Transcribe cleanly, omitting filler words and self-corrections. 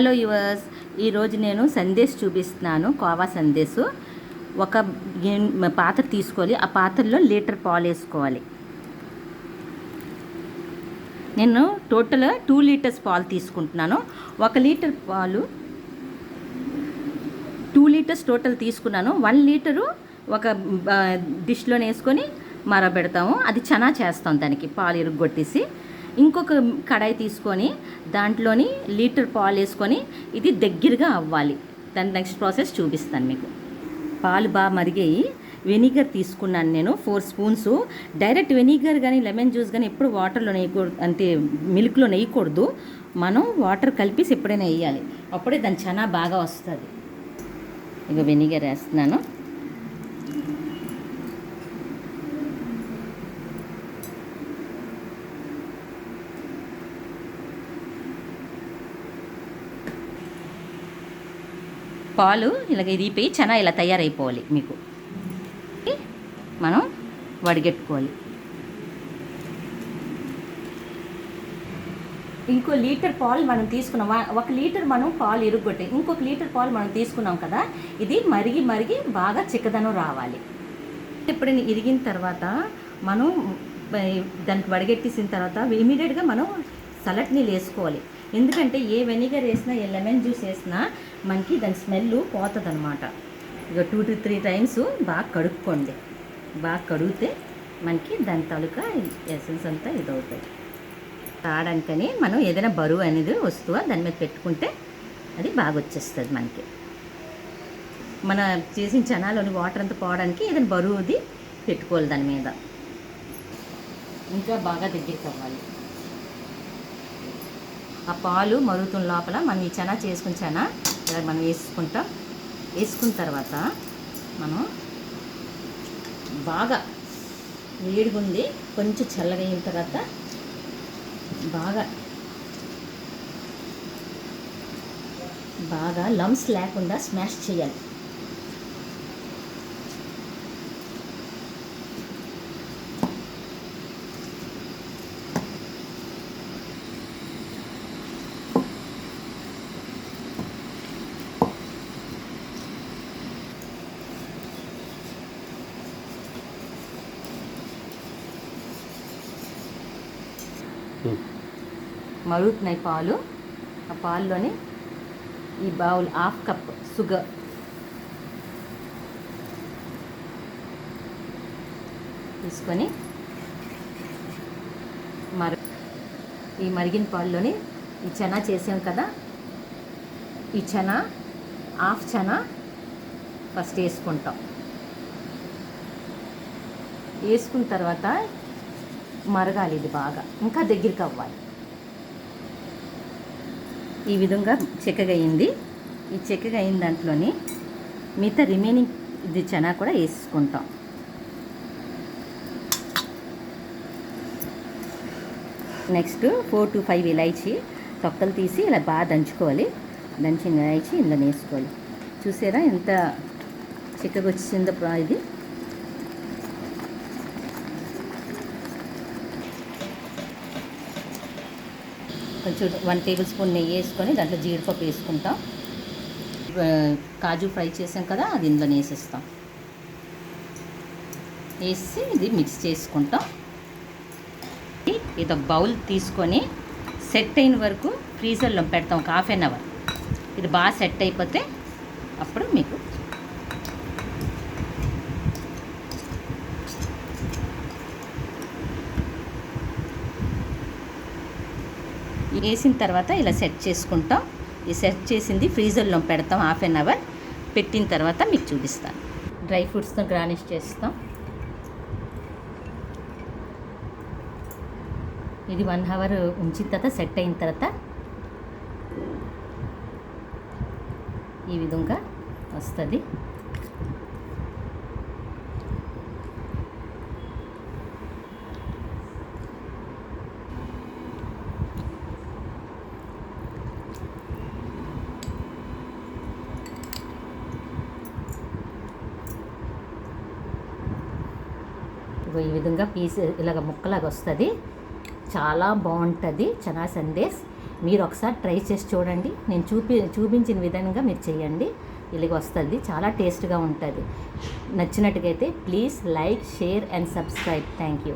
Hello yours, ఈరోజు నేను సందేశ్ చూపిస్తున్నాను. కోవా సందేశ్. ఒక పాత్ర తీసుకోవాలి. ఆ పాత్రలో లీటర్ పాలు వేసుకోవాలి. నేను టోటల్ 2 లీటర్స్ పాలు తీసుకుంటున్నాను. 1 లీటర్ పాలు 2 లీటర్స్ టోటల్ తీసుకున్నాను. 1 లీటరు ఒక డిష్లో వేసుకొని మరబెడతాము. అది చనా చేస్తాం. దానికి పాలు ఇరుగ్గొట్టేసి ఇంకొక కడాయి తీసుకొని దాంట్లోని లీటర్ పాలు వేసుకొని ఇది దగ్గరగా అవ్వాలి. దాని నెక్స్ట్ ప్రాసెస్ చూపిస్తాను మీకు. పాలు బాగా మరిగాయి. వెనిగర్ తీసుకున్నాను నేను 4 స్పూన్స్. డైరెక్ట్ వెనిగర్ కానీ లెమన్ జ్యూస్ కానీ ఎప్పుడు వాటర్లో వేయకూడదు, అంటే మిల్క్లో వేయకూడదు. మనం వాటర్ కలిపేసి ఎప్పుడైనా వేయాలి. అప్పుడే దాని చనా బాగా వస్తుంది. ఇక వెనిగర్ వేస్తున్నాను. పాలు ఇలాగ ఇరిగిపోయి చనా ఇలా తయారైపోవాలి. మీకు మనం వడిగెట్టుకోవాలి. ఇంకో లీటర్ పాలు మనం తీసుకున్నాం. 1 లీటర్ మనం పాలు ఇరుగ్గొట్టి ఇంకొక లీటర్ పాలు మనం తీసుకున్నాం కదా. ఇది మరిగి మరిగి బాగా చిక్కదనం రావాలి. ఎప్పుడైనా ఇరిగిన తర్వాత మనం దానికి వడిగెట్టేసిన తర్వాత ఇమీడియట్గా మనం సలడ్ నీళ్ళు వేసుకోవాలి. ఎందుకంటే ఏ వెనిగర్ వేసినా ఏ లెమన్ జ్యూస్ వేసినా మనకి దాని స్మెల్ పోతుంది అనమాట. ఇక 2 to 3 టైమ్స్ బాగా కడుక్కోండి. బాగా కడిగితే మనకి దాని తాలూకా ఎసెన్స్ అంతా ఇదవుతుంది. తాడానికని మనం ఏదైనా బరువు అనేది వస్తువు దాని మీద పెట్టుకుంటే అది బాగా వచ్చేస్తుంది. మనకి మన చేసిన చనాలోని వాటర్ అంతా పోవడానికి ఏదైనా బరువుది పెట్టుకోవాలి దాని మీద. ఇంకా బాగా దగ్గరికి అవ్వాలి. ఆ పాలు మరుగుతున్న లోపల మనం ఈ చనా చేసుకుని చనా ఇలా మనం వేసుకుంటాం. వేసుకున్న తర్వాత మనం బాగా వేడిగా ఉంది, కొంచెం చల్లగా అయిన తర్వాత బాగా లంప్స్ లేకుండా స్మాష్ చేయాలి. మరుగుతున్నాయి పాలు. ఆ పాల్లోని ఈ బౌల్ 1/2 కప్ షుగర్ తీసుకొని ఈ మరిగిన పాల్లోని ఈ చనా చేసాం కదా, ఈ చనా 1/2 చనా ఫస్ట్ వేసుకుంటాం. వేసుకున్న తర్వాత మరగాలి. ఇది బాగా ఇంకా దగ్గరికి అవ్వాలి. ఈ విధంగా చెక్కగా అయింది. ఈ చెక్కగా అయిన దాంట్లోని మిగతా రిమైనింగ్ ఇది చనా కూడా వేసుకుంటాం. నెక్స్ట్ 4 to 5 ఇలాచి తొక్కలు తీసి ఇలా బాగా దంచుకోవాలి. దంచిన ఇలాచి ఇందులో వేసుకోవాలి. చూసారా ఎంత చిక్కగా వచ్చిందో ఇది. కొంచెం 1 టేబుల్ స్పూన్ నెయ్యి వేసుకొని దాంట్లో జీడిపప్పు వేసుకుంటాం. కాజు ఫ్రై చేసాం కదా, అది ఇందులో వేసేస్తాం. వేసి ఇది మిక్స్ చేసుకుంటాం. ఇది బౌల్ తీసుకొని సెట్ అయిన వరకు ఫ్రీజర్లో పెడతాం. ఒక 1/2 అవర్. ఇది బాగా సెట్ అయిపోతే అప్పుడు మీకు వేసిన తర్వాత ఇలా సెట్ చేసుకుంటాం. ఈ సెట్ చేసింది ఫ్రీజర్లో పెడతాం. 1/2 అవర్ పెట్టిన తర్వాత మీకు చూపిస్తాను. డ్రై ఫ్రూట్స్తో గార్నిష్ చేస్తాం. ఇది 1 అవర్ ఉంచిన తర్వాత సెట్ అయిన తర్వాత ఈ విధంగా వస్తుంది. ఈ విధంగా పీస్ ఇలాగ ముక్కలాగా వస్తుంది. చాలా బాగుంటుంది చనా సందేశ్. మీరు ఒకసారి ట్రై చేసి చూడండి. నేను చూపించిన విధంగా మీరు చేయండి, ఇలాగ వస్తుంది. చాలా టేస్ట్గా ఉంటుంది. నచ్చినట్టుగైతే please like, share and subscribe. Thank you.